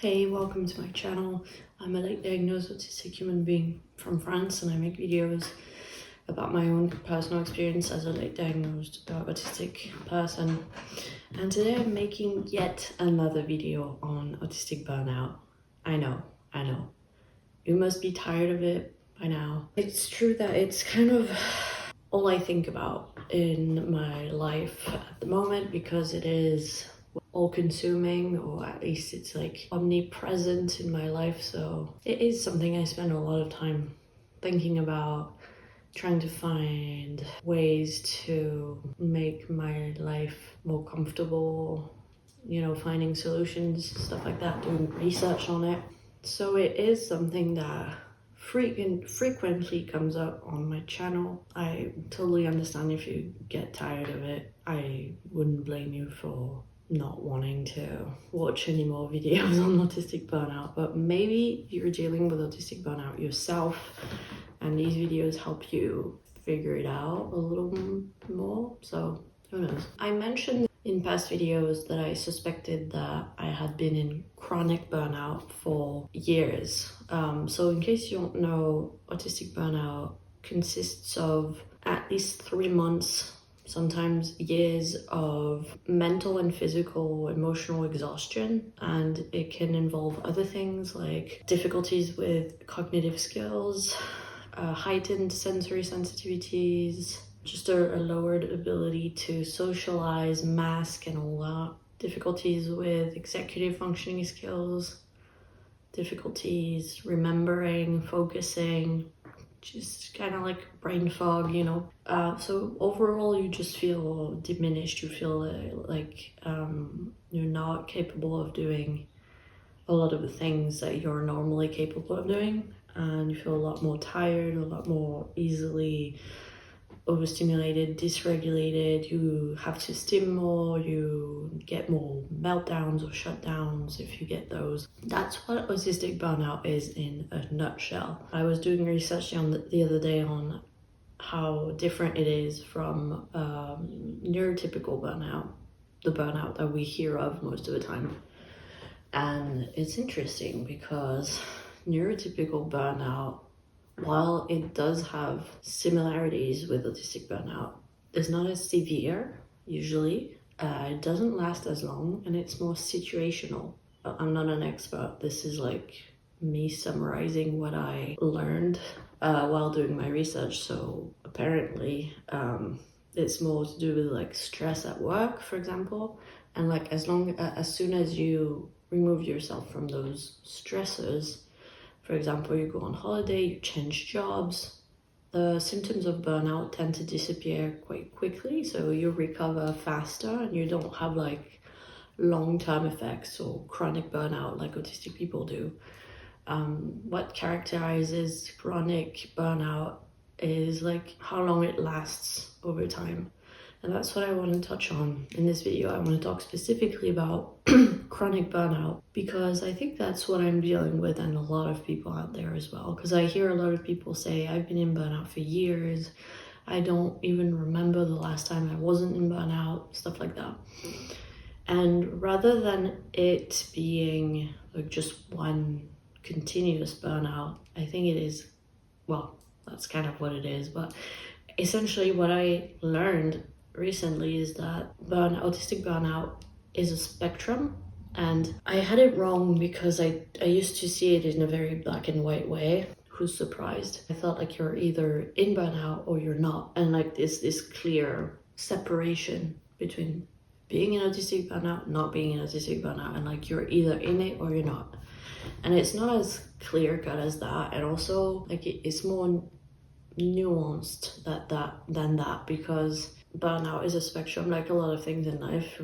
Hey, welcome to my channel. I'm a late diagnosed autistic human being from France, and I make videos about my own personal experience as a late diagnosed autistic person. And today I'm making yet another video on autistic burnout. I know. You must be tired of it by now. It's true that it's kind of all I think about in my life at the moment, because it is all-consuming, or at least it's like omnipresent in my life. So it is something I spend a lot of time thinking about, trying to find ways to make my life more comfortable, finding solutions, stuff like that, doing research on it. So it is something that frequently comes up on my channel. I totally understand if you get tired of it. I wouldn't blame you for not wanting to watch any more videos on autistic burnout, but maybe you're dealing with autistic burnout yourself and these videos help you figure it out a little more. So who knows? I mentioned in past videos that I suspected that I had been in chronic burnout for years. So in case you don't know, autistic burnout consists of at least 3 months, sometimes years, of mental and physical, emotional exhaustion. And it can involve other things like difficulties with cognitive skills, heightened sensory sensitivities, just a lowered ability to socialize, mask and all that, difficulties with executive functioning skills, difficulties remembering, focusing, just kind of like brain fog, so overall you just feel diminished. You feel like you're not capable of doing a lot of the things that you're normally capable of doing, and you feel a lot more tired, a lot more easily overstimulated, dysregulated. You have to stim more, you get more meltdowns or shutdowns if you get those. That's what autistic burnout is in a nutshell. I was doing research the other day on how different it is from neurotypical burnout, the burnout that we hear of most of the time. And it's interesting because neurotypical burnout, while it does have similarities with autistic burnout, is not as severe usually. It doesn't last as long, and it's more situational. I'm not an expert. This is like me summarizing what I learned while doing my research. So apparently it's more to do with like stress at work, for example, and like as soon as you remove yourself from those stressors, for example, you go on holiday, you change jobs, the symptoms of burnout tend to disappear quite quickly, so you recover faster and you don't have like long-term effects or chronic burnout like autistic people do. What characterizes chronic burnout is like how long it lasts over time. And that's what I want to touch on in this video. I want to talk specifically about chronic burnout, because I think that's what I'm dealing with, and a lot of people out there as well. Because I hear a lot of people say, I've been in burnout for years. I don't even remember the last time I wasn't in burnout, stuff like that. And rather than it being like just one continuous burnout, I think it is, well, that's kind of what it is. But essentially what I learned recently is that autistic burnout is a spectrum, and I had it wrong because I used to see it in a very black and white way. Who's surprised? I thought like you're either in burnout or you're not, and like this clear separation between being in autistic burnout, not being in autistic burnout, and like you're either in it or you're not. And it's not as clear cut as that, and also like it's more nuanced than that, because burnout is a spectrum, like a lot of things in life.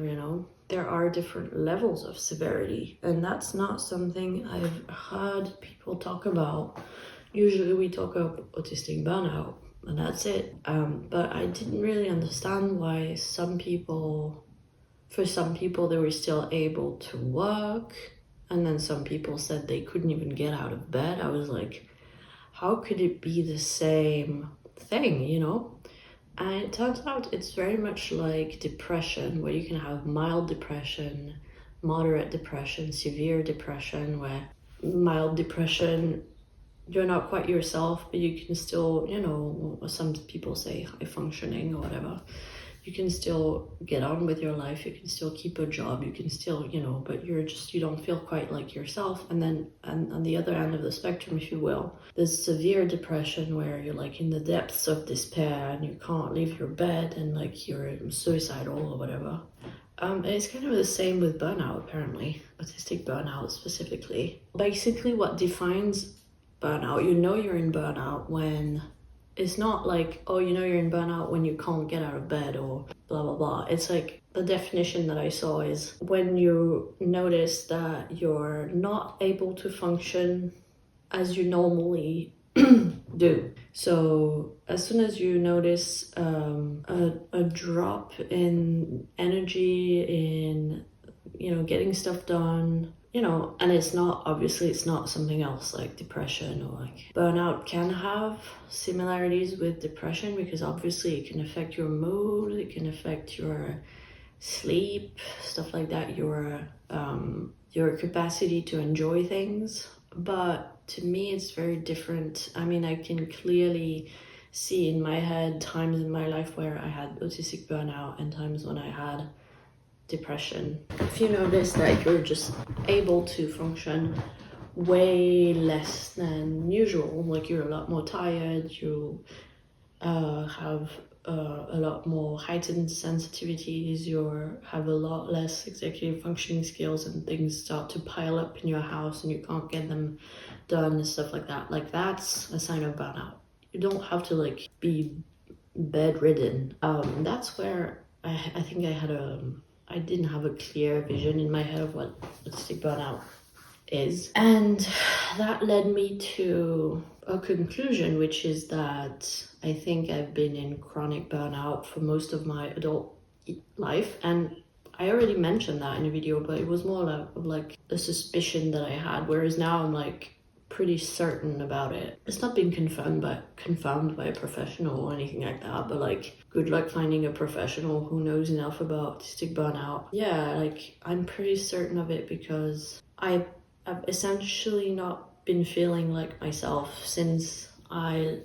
There are different levels of severity, and that's not something I've heard people talk about. Usually we talk about autistic burnout and that's it. But I didn't really understand why for some people they were still able to work, and then some people said they couldn't even get out of bed. I was like, how could it be the same thing, And it turns out it's very much like depression, where you can have mild depression, moderate depression, severe depression, where mild depression, you're not quite yourself, but you can still, some people say high functioning or whatever. You can still get on with your life, you can still keep a job, you can still, but you don't feel quite like yourself. And then on the other end of the spectrum, if you will, there's severe depression where you're like in the depths of despair and you can't leave your bed and like you're suicidal or whatever. And it's kind of the same with burnout, apparently, autistic burnout specifically. Basically, what defines burnout, you're in burnout when it's not like, oh, you're in burnout when you can't get out of bed or blah, blah, blah. It's like the definition that I saw is when you notice that you're not able to function as you normally do. So as soon as you notice a drop in energy, in getting stuff done, and it's not something else like depression or like burnout can have similarities with depression, because obviously it can affect your mood, it can affect your sleep, stuff like that, your capacity to enjoy things. But to me, it's very different. I mean, I can clearly see in my head times in my life where I had autistic burnout and times when I had depression. If you notice that you're just able to function way less than usual, like you're a lot more tired, you have a lot more heightened sensitivities, you have a lot less executive functioning skills, and things start to pile up in your house and you can't get them done and stuff like that. Like that's a sign of burnout. You don't have to like be bedridden. That's where I think I didn't have a clear vision in my head of what autistic burnout is. And that led me to a conclusion, which is that I think I've been in chronic burnout for most of my adult life. And I already mentioned that in a video, but it was more like a suspicion that I had, whereas now I'm like pretty certain about it. It's not been confirmed by a professional or anything like that, but like good luck finding a professional who knows enough about autistic burnout. Yeah, like I'm pretty certain of it because I've essentially not been feeling like myself since I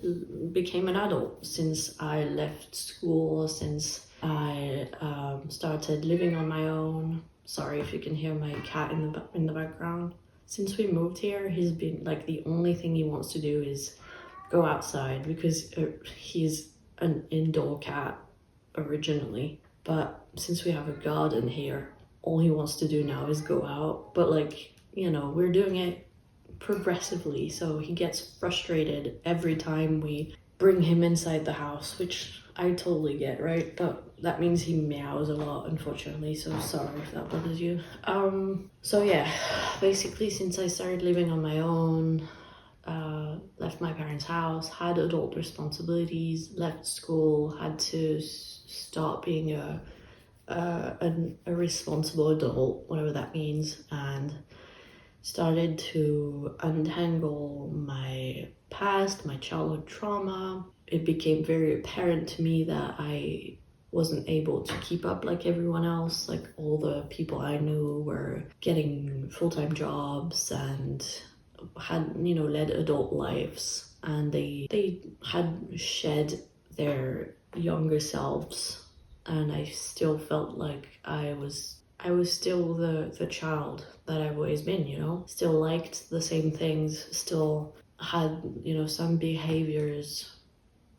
became an adult, since I left school, since I started living on my own. Sorry if you can hear my cat in the background. Since we moved here, he's been like the only thing he wants to do is go outside, because he's an indoor cat originally. But since we have a garden here, all he wants to do now is go out. But like, we're doing it progressively, so he gets frustrated every time we bring him inside the house, which I totally get, right? But that means he meows a lot, unfortunately, so sorry if that bothers you. So yeah, basically since I started living on my own, left my parents' house, had adult responsibilities, left school, had to start being a responsible adult, whatever that means, and started to untangle my past, my childhood trauma. It became very apparent to me that I wasn't able to keep up like everyone else. Like all the people I knew were getting full-time jobs and had, led adult lives, and they had shed their younger selves, and I still felt like I was still the child that I've always been, still liked the same things, still had, some behaviors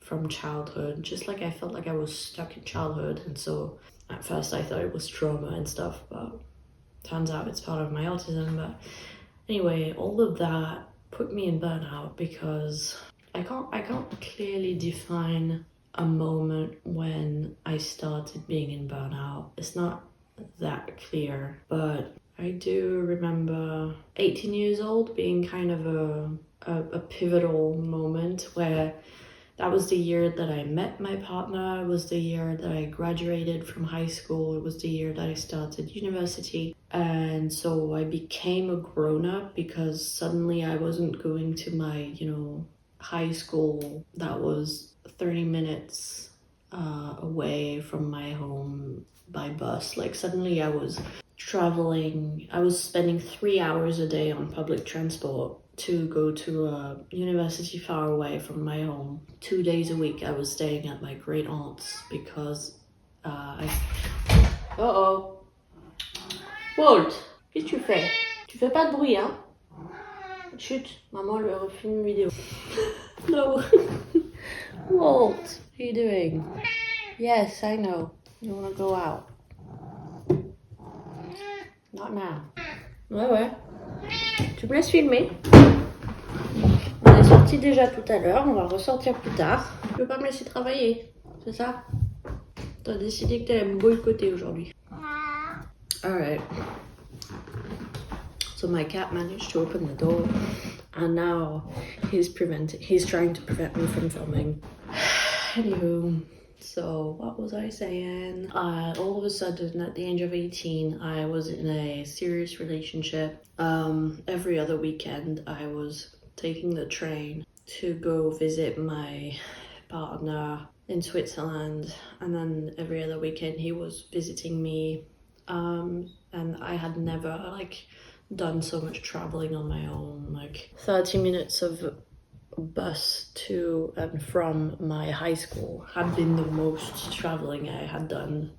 from childhood, just like I felt like I was stuck in childhood. And so at first I thought it was trauma and stuff, but turns out it's part of my autism. But anyway, all of that put me in burnout because I can't clearly define a moment when I started being in burnout. It's not that clear, but I do remember 18 years old being kind of a pivotal moment, where that was the year that I met my partner, it was the year that I graduated from high school, it was the year that I started university. And so I became a grown-up because suddenly I wasn't going to my, high school that was 30 minutes away from my home by bus. Like suddenly I was traveling. I was spending 3 hours a day on public transport to go to a university far away from my home. 2 days a week I was staying at my great aunt's because Oh, Walt, qu'est-ce que tu fais? Tu fais pas de bruit, hein? Chut, maman lui refait une vidéo. No. Walt, what are you doing? Yes, I know. You wanna go out? Not now. Ouais. Tu me laisses filmer? On est sorti déjà tout à l'heure, on va ressortir plus tard. Tu veux pas me laisser travailler, c'est ça? T'as décidé que t'allais me boycotter aujourd'hui. Alright. So my cat managed to open the door and now he's trying to prevent me from filming. Anywho, so what was I saying? All of a sudden at the age of 18, I was in a serious relationship. Every other weekend I was taking the train to go visit my partner in Switzerland, and then every other weekend he was visiting me. And I had never done so much traveling on my own. 30 minutes of bus to and from my high school had been the most traveling I had done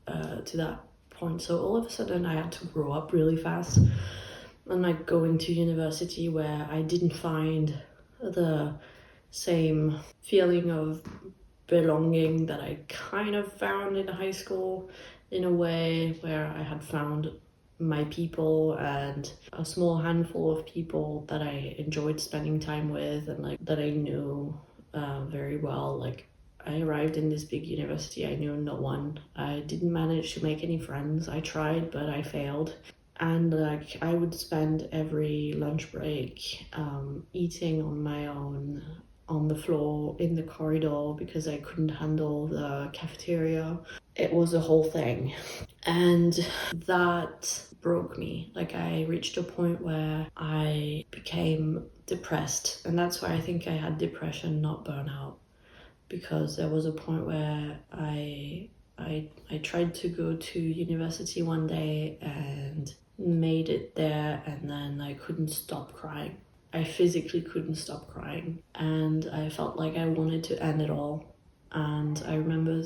to that point. So all of a sudden I had to grow up really fast, and going to university where I didn't find the same feeling of belonging that I kind of found in high school, in a way where I had found my people and a small handful of people that I enjoyed spending time with and that I knew very well. I arrived in this big university, I knew no one. I didn't manage to make any friends. I tried, but I failed. And I would spend every lunch break eating on my own, on the floor, in the corridor, because I couldn't handle the cafeteria. It was a whole thing. And that broke me. I reached a point where I became depressed. And that's why I think I had depression, not burnout. Because there was a point where I tried to go to university one day and made it there, and then I couldn't stop crying. I physically couldn't stop crying, and I felt like I wanted to end it all. And I remember,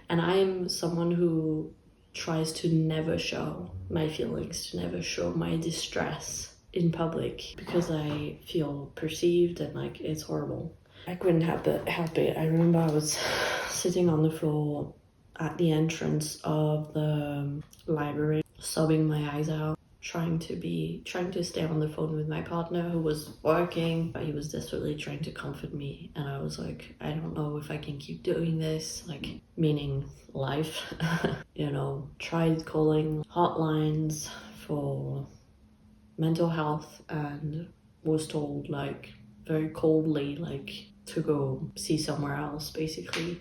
and I am someone who tries to never show my feelings, to never show my distress in public, because I feel perceived and it's horrible. I couldn't help it. I remember I was sitting on the floor at the entrance of the library, sobbing my eyes out, trying to stay on the phone with my partner who was working, but he was desperately trying to comfort me. And I was like, I don't know if I can keep doing this, meaning life. Tried calling hotlines for mental health and was told very coldly to go see somewhere else, basically,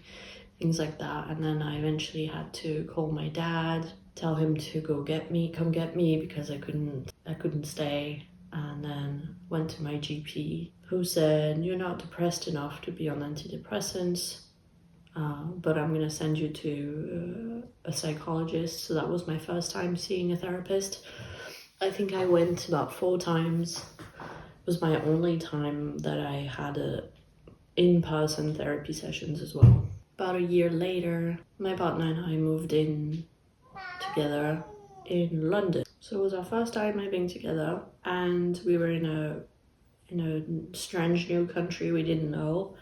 things like that. And then I eventually had to call my dad, tell him to come get me because I couldn't stay. And then went to my GP, who said, you're not depressed enough to be on antidepressants, but I'm gonna send you to a psychologist. So that was my first time seeing a therapist. I think I went about 4 times. It was my only time that I had in-person therapy sessions as well. About a year later, my partner and I moved in together in London. So it was our first time living together, and we were in a strange new country we didn't know,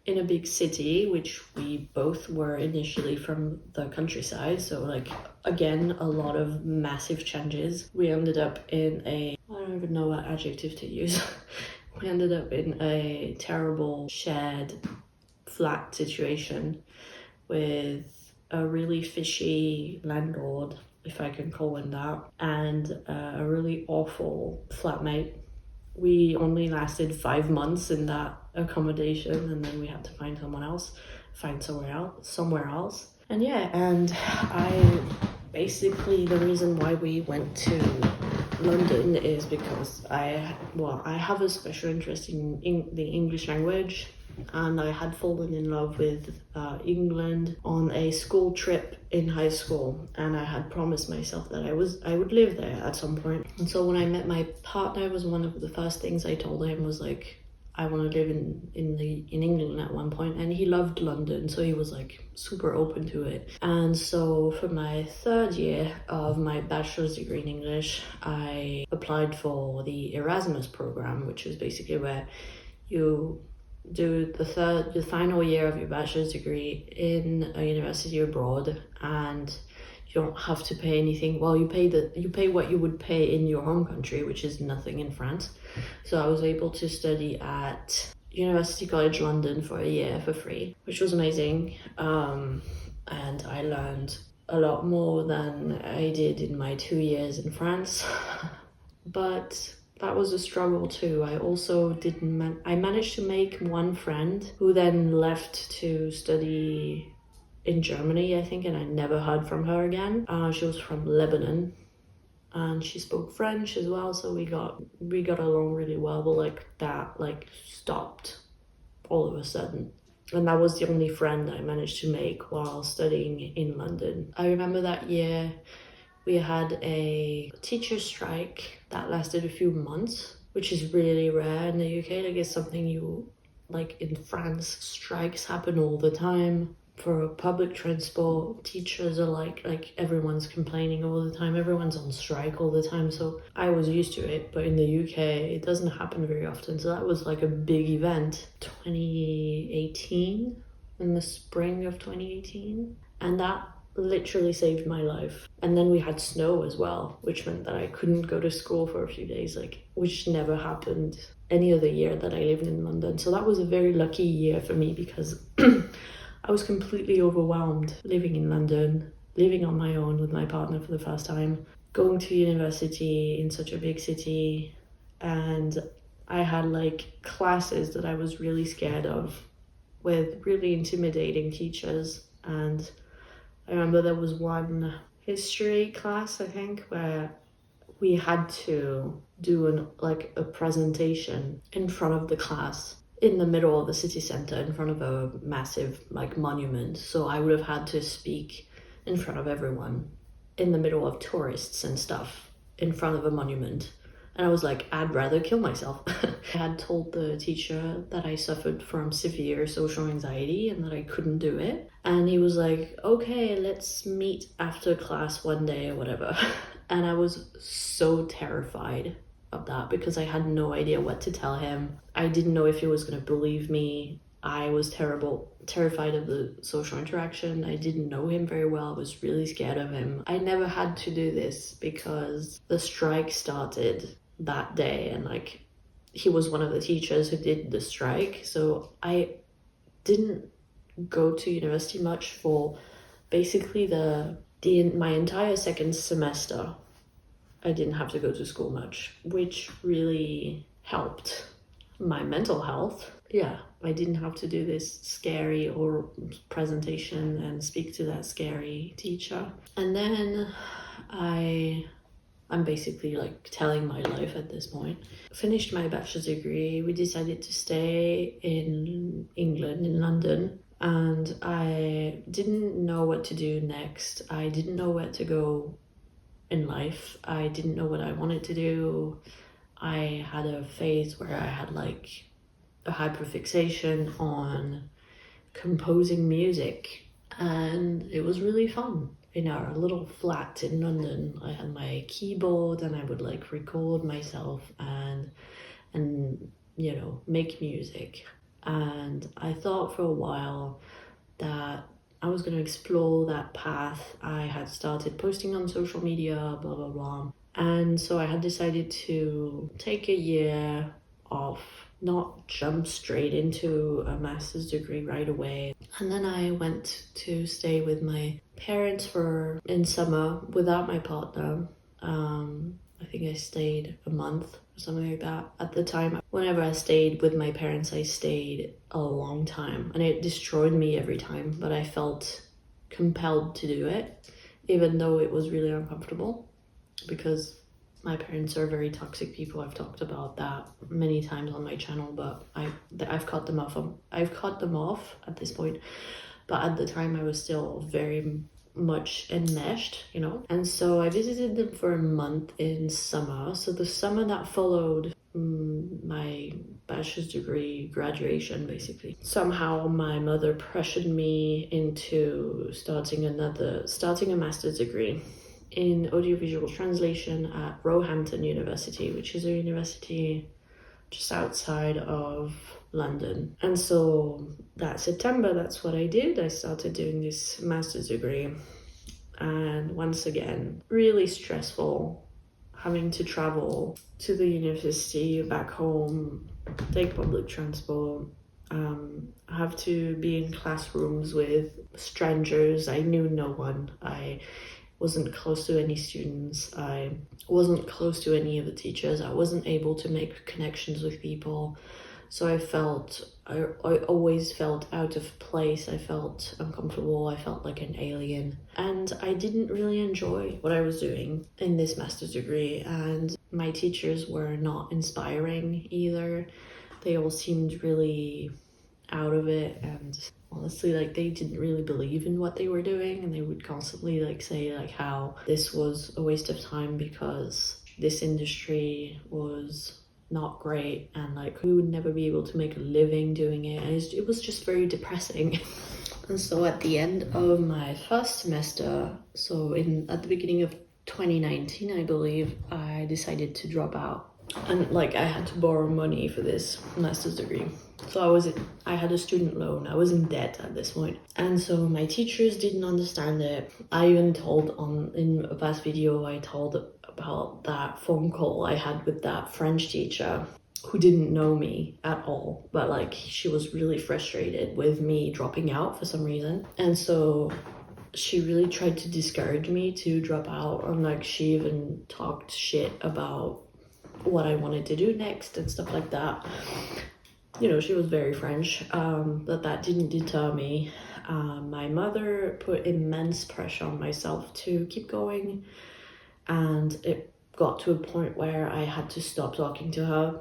in a big city, which we both were initially from the countryside. So again, a lot of massive changes. We ended up in I don't even know what adjective to use. We ended up in a terrible shared flat situation with a really fishy landlord, if I can call him that, and a really awful flatmate. We only lasted 5 months in that accommodation, and then we had to find somewhere else. And I basically, the reason why we went to London is because I have a special interest in the English language. and I had fallen in love with England on a school trip in high school, and I had promised myself that I would live there at some point. And so when I met my partner, it was one of the first things I told him was like, I want to live in England at one point, and he loved London, so he was like super open to it. And so for my third year of my bachelor's degree in English, I applied for the Erasmus program, which is basically where you do the final year of your bachelor's degree in a university abroad, and you don't have to pay anything. Well, you pay what you would pay in your home country, which is nothing in France. So I was able to study at University College London for a year for free, which was amazing. And I learned a lot more than I did in my 2 years in France. But that was a struggle too. I also I managed to make one friend who then left to study in Germany, I think, and I never heard from her again. She was from Lebanon, and she spoke French as well, so we got along really well. But that stopped all of a sudden, and that was the only friend I managed to make while studying in London. I remember that year we had a teacher strike that lasted a few months, which is really rare in the UK. It's something in France, strikes happen all the time. For public transport, teachers are like everyone's complaining all the time, everyone's on strike all the time, so I was used to it. But in the UK, it doesn't happen very often, so that was like a big event. 2018, in the spring of 2018, and that literally saved my life. And then we had snow as well, which meant that I couldn't go to school for a few days, which never happened any other year that I lived in London. So that was a very lucky year for me, because I was completely overwhelmed living in London, living on my own with my partner for the first time, going to university in such a big city, and I had classes that I was really scared of with really intimidating teachers. And I remember there was one history class, I think, where we had to do a presentation in front of the class in the middle of the city center, in front of a massive monument. So I would have had to speak in front of everyone, in the middle of tourists and stuff, in front of a monument. And I was like, I'd rather kill myself. I had told the teacher that I suffered from severe social anxiety and that I couldn't do it. And he was like, okay, let's meet after class one day or whatever. And I was so terrified of that, because I had no idea what to tell him. I didn't know if he was going to believe me. I was terrified of the social interaction. I didn't know him very well. I was really scared of him. I never had to do this because the strike started that day, and he was one of the teachers who did the strike. So I didn't go to university much for basically my entire second semester. I didn't have to go to school much, which really helped my mental health. Yeah, I didn't have to do this scary or presentation and speak to that scary teacher. And then I'm basically telling my life at this point. Finished my bachelor's degree. We decided to stay in England, in London, and I didn't know what to do next. I didn't know where to go in life. I didn't know what I wanted to do. I had a phase where I had a hyperfixation on composing music, and it was really fun. In our little flat in London, I had my keyboard, and I would record myself and make music. And I thought for a while that I was going to explore that path. I had started posting on social media, blah, blah, blah. And so I had decided to take a year off, not jump straight into a master's degree right away. And then I went to stay with my parents in summer without my partner. I think I stayed a month or something like that. At the time, whenever I stayed with my parents, I stayed a long time, and it destroyed me every time, but I felt compelled to do it, even though it was really uncomfortable, because My parents are very toxic people. I've talked about that many times on my channel, but I've cut them off. I've cut them off at this point, but at the time I was still very much enmeshed, you know. And so I visited them for a month in summer. So the summer that followed my bachelor's degree graduation, basically, somehow my mother pressured me into starting a master's degree in audiovisual translation at Roehampton University, which is a university just outside of London. And so that September, that's what I did. I started doing this master's degree, and once again, really stressful, having to travel to the university, back home, take public transport, have to be in classrooms with strangers. I knew no one. I wasn't close to any students. I wasn't close to any of the teachers. I wasn't able to make connections with people. So I always felt out of place. I felt uncomfortable. I felt like an alien. And I didn't really enjoy what I was doing in this master's degree. And my teachers were not inspiring either. They all seemed really out of it, and honestly, like, they didn't really believe in what they were doing, and they would constantly like say like how this was a waste of time because this industry was not great and like we would never be able to make a living doing it, and it was just very depressing. And so at the end of my first semester, so at the beginning of 2019, I believe, I decided to drop out. And like I had to borrow money for this master's degree. So I had a student loan. I was in debt at this point. And so my teachers didn't understand it. I even told in a past video, I told about that phone call I had with that French teacher who didn't know me at all. But like she was really frustrated with me dropping out for some reason. And so she really tried to discourage me to drop out. And like she even talked shit about what I wanted to do next and stuff like that. You know, she was very French, but that didn't deter me. My mother put immense pressure on myself to keep going, and it got to a point where I had to stop talking to her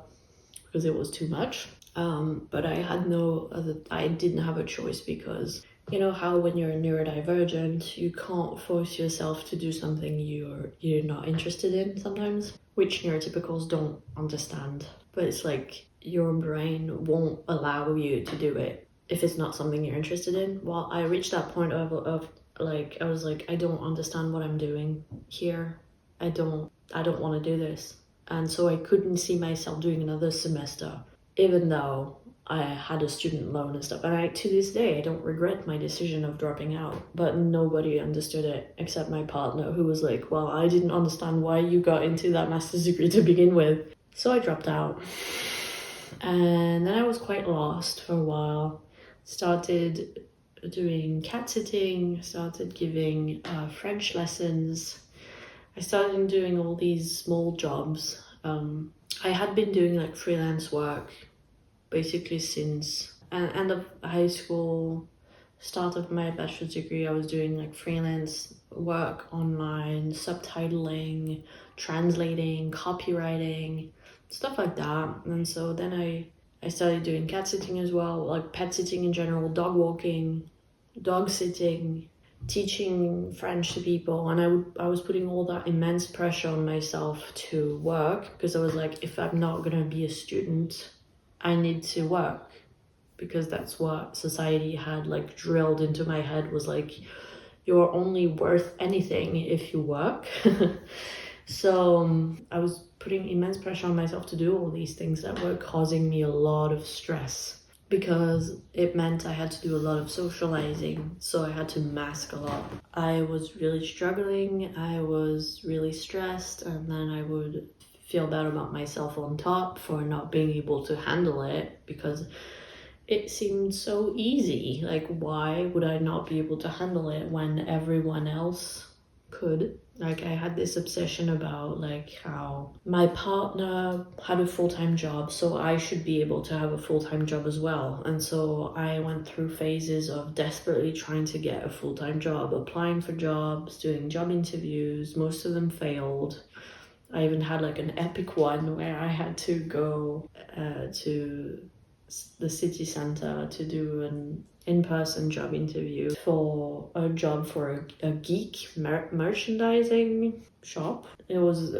because it was too much. But I didn't have a choice, because you know how when you're neurodivergent, you can't force yourself to do something you're not interested in sometimes, which neurotypicals don't understand. But it's like your brain won't allow you to do it if it's not something you're interested in. Well, I reached that point of like, I was like, I don't understand what I'm doing here. I don't want to do this. And so I couldn't see myself doing another semester, even though I had a student loan and stuff. And to this day, I don't regret my decision of dropping out, but nobody understood it except my partner, who was like, well, I didn't understand why you got into that master's degree to begin with. So I dropped out. And then I was quite lost for a while. Started doing cat sitting, started giving French lessons. I started doing all these small jobs. I had been doing like freelance work basically since end of high school, start of my bachelor's degree. I was doing like freelance work online, subtitling, translating, copywriting, stuff like that. And so then I started doing cat sitting as well, like pet sitting in general, dog walking, dog sitting, teaching French to people. And I was putting all that immense pressure on myself to work, because I was like, if I'm not gonna be a student, I need to work, because that's what society had like drilled into my head, was like, you're only worth anything if you work. So I was putting immense pressure on myself to do all these things that were causing me a lot of stress, because it meant I had to do a lot of socializing, so I had to mask a lot. I was really struggling, I was really stressed, and then I would feel bad about myself on top for not being able to handle it, because it seemed so easy. Like, why would I not be able to handle it when everyone else could? Like, I had this obsession about like how my partner had a full-time job, so I should be able to have a full-time job as well. And so I went through phases of desperately trying to get a full-time job, applying for jobs, doing job interviews. Most of them failed. I even had like an epic one where I had to go to the city center to do an in-person job interview for a job for a geek merchandising shop. It was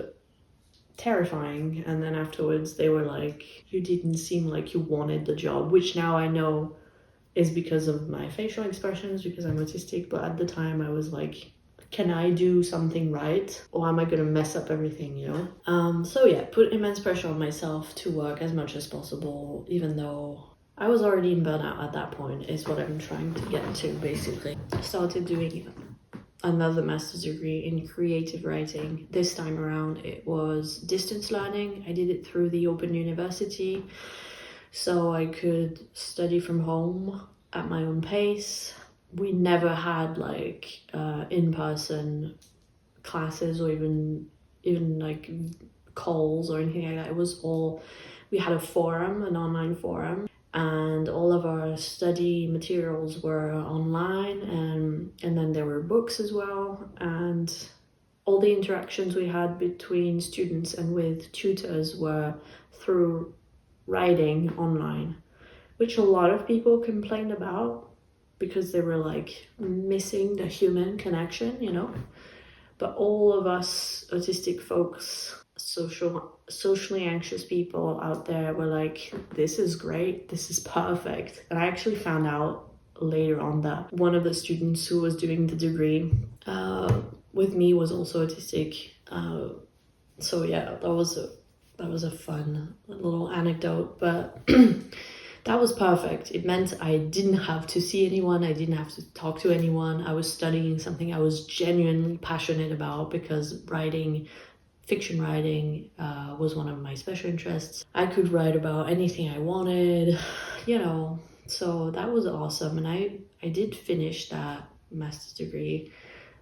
terrifying, and then afterwards they were like, you didn't seem like you wanted the job, which now I know is because of my facial expressions, because I'm autistic, but at the time I was like, can I do something right, or am I gonna mess up everything, you know? So yeah, put immense pressure on myself to work as much as possible, even though I was already in burnout at that point, is what I'm trying to get to, basically. I started doing another master's degree in creative writing. This time around it was distance learning. I did it through the Open University, so I could study from home at my own pace. We never had like in-person classes or even like calls or anything like that. It was all, we had a forum, an online forum, and all of our study materials were online, and then there were books as well, and all the interactions we had between students and with tutors were through writing online, which a lot of people complained about because they were like missing the human connection, you know. But all of us autistic folks, socially anxious people out there were like, this is great, this is perfect. And I actually found out later on that one of the students who was doing the degree with me was also autistic. So yeah, that was a fun little anecdote, but that was perfect. It meant I didn't have to see anyone, I didn't have to talk to anyone. I was studying something I was genuinely passionate about, because fiction writing was one of my special interests. I could write about anything I wanted, you know, so that was awesome. And I did finish that master's degree,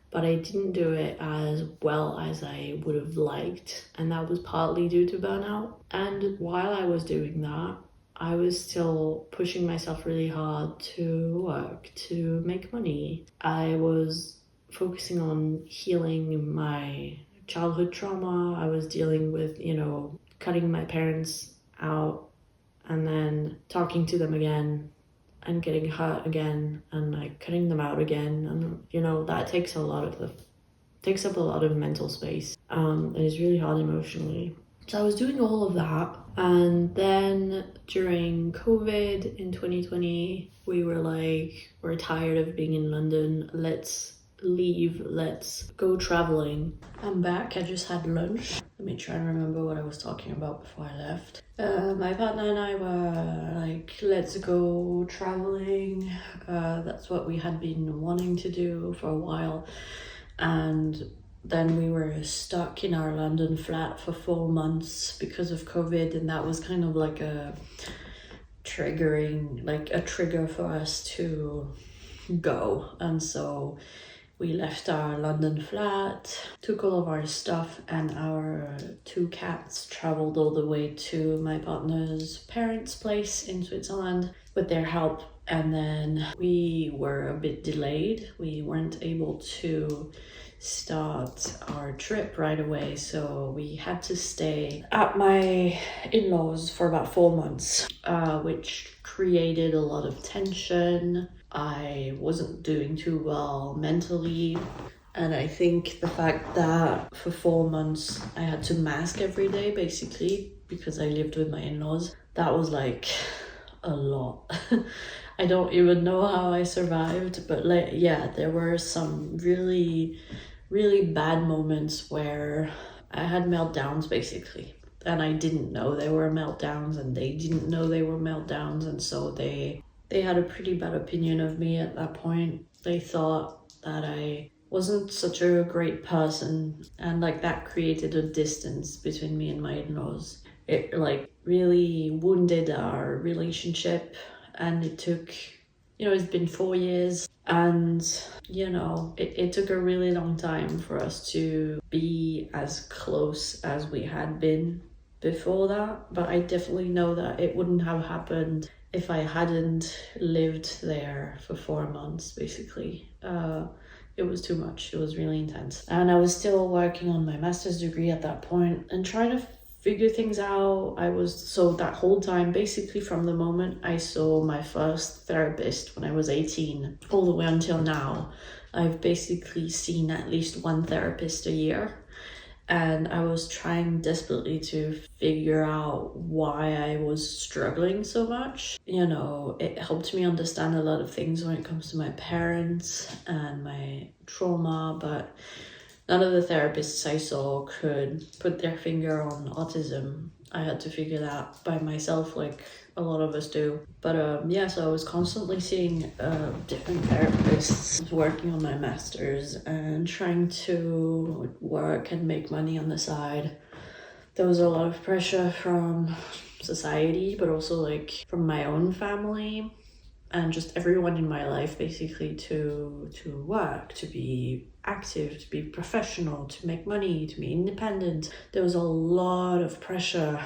but I didn't do it as well as I would have liked, and that was partly due to burnout. And while I was doing that, I was still pushing myself really hard to work, to make money. I was focusing on healing my childhood trauma. I was dealing with, you know, cutting my parents out and then talking to them again and getting hurt again and like cutting them out again. And, you know, that takes up a lot of mental space. And it's really hard emotionally. So I was doing all of that, and then during COVID in 2020, we were like, we're tired of being in London, let's leave, let's go traveling. I'm back, I just had lunch. Let me try and remember what I was talking about before I left. My partner and I were like, let's go traveling. That's what we had been wanting to do for a while. And then we were stuck in our London flat for 4 months because of COVID, and that was kind of like a trigger for us to go. And so we left our London flat, took all of our stuff, and our 2 cats traveled all the way to my partner's parents' place in Switzerland with their help. And then we were a bit delayed. We weren't able to start our trip right away, so we had to stay at my in-laws for about 4 months, which created a lot of tension. I wasn't doing too well mentally, and I think the fact that for 4 months I had to mask every day basically because I lived with my in-laws, that was like a lot. I don't even know how I survived, but like, yeah, there were some really, really bad moments where I had meltdowns basically. And I didn't know they were meltdowns, and they didn't know they were meltdowns, and so they had a pretty bad opinion of me at that point. They thought that I wasn't such a great person, and like that created a distance between me and my in-laws. It like really wounded our relationship, and it took, you know, it's been 4 years, and you know, it took a really long time for us to be as close as we had been before that. But I definitely know that it wouldn't have happened if I hadn't lived there for 4 months basically. It was too much. It was really intense. And I was still working on my master's degree at that point and trying to figure things out. So that whole time, basically from the moment I saw my first therapist when I was 18, all the way until now, I've basically seen at least one therapist a year. And I was trying desperately to figure out why I was struggling so much. It helped me understand a lot of things when it comes to my parents and my trauma, but none of the therapists I saw could put their finger on autism. I had to figure that by myself, like a lot of us do. But so I was constantly seeing different therapists, working on my master's and trying to work and make money on the side. There was a lot of pressure from society, but also like from my own family and just everyone in my life, basically, to work, to be active, to be professional, to make money, to be independent. There was a lot of pressure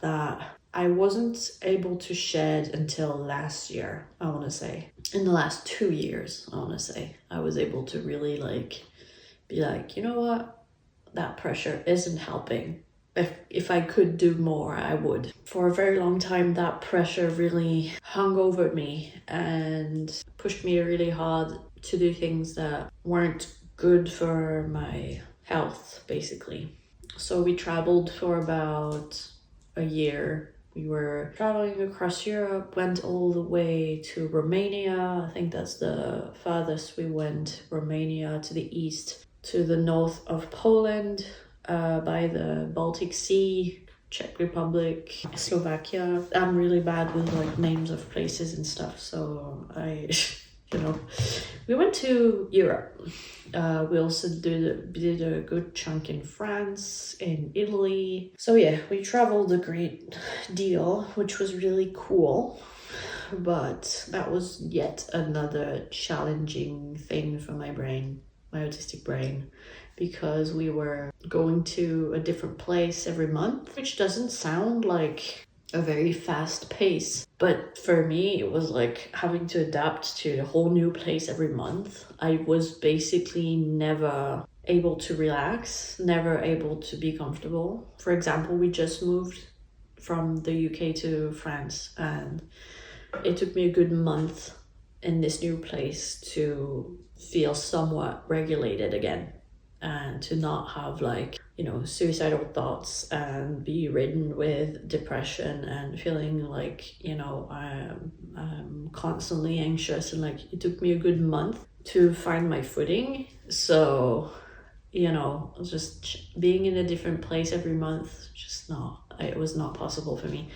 that I wasn't able to shed until last year, I want to say. In the last 2 years, I want to say, I was able to really be like, you know what? That pressure isn't helping. If I could do more, I would. For a very long time, that pressure really hung over me and pushed me really hard to do things that weren't good for my health, basically. So we traveled for about a year. We were traveling across Europe, went all the way to Romania. I think that's the farthest we went. Romania to the east, to the north of Poland, by the Baltic Sea, Czech Republic, Slovakia. I'm really bad with names of places and stuff, so we went to Europe. We also did a good chunk in France, in Italy. So yeah, we traveled a great deal, which was really cool. But that was yet another challenging thing for my brain, my autistic brain, because we were going to a different place every month, which doesn't sound like a very fast pace. But for me, it was like having to adapt to a whole new place every month. I was basically never able to relax, never able to be comfortable. For example, we just moved from the UK to France, and it took me a good month in this new place to feel somewhat regulated again, and to not have suicidal thoughts and be ridden with depression and feeling like I'm constantly anxious. And it took me a good month to find my footing. So just being in a different place every month, it was not possible for me.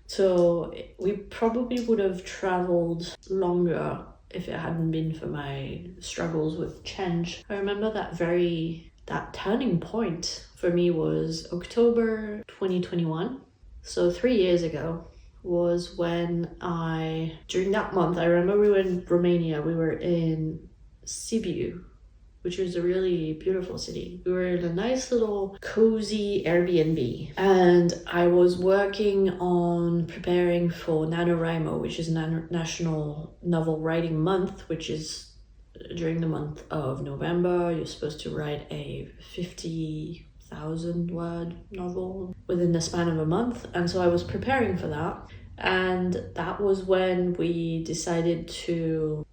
So we probably would have traveled longer if it hadn't been for my struggles with change. I remember that turning point for me was October 2021. So 3 years ago was when during that month, I remember we were in Romania. We were in Sibiu, which was a really beautiful city. We were in a nice little cozy Airbnb, and I was working on preparing for NaNoWriMo, which is National Novel Writing Month, which is during the month of November. You're supposed to write a 50,000 word novel within the span of a month. And so I was preparing for that. And that was when we decided to,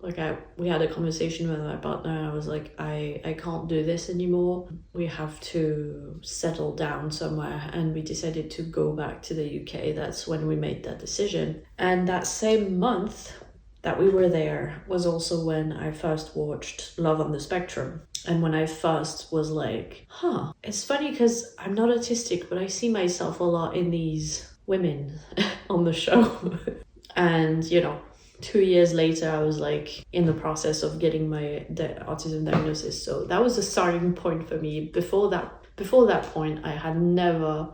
we had a conversation with my partner, and I was like, I can't do this anymore. We have to settle down somewhere. And we decided to go back to the UK. That's when we made that decision. And that same month that we were there was also when I first watched Love on the Spectrum. And when I first was like, it's funny because I'm not autistic, but I see myself a lot in these women on the show. And 2 years later, I was in the process of getting my autism diagnosis. So that was a starting point for me. Before that point, I had never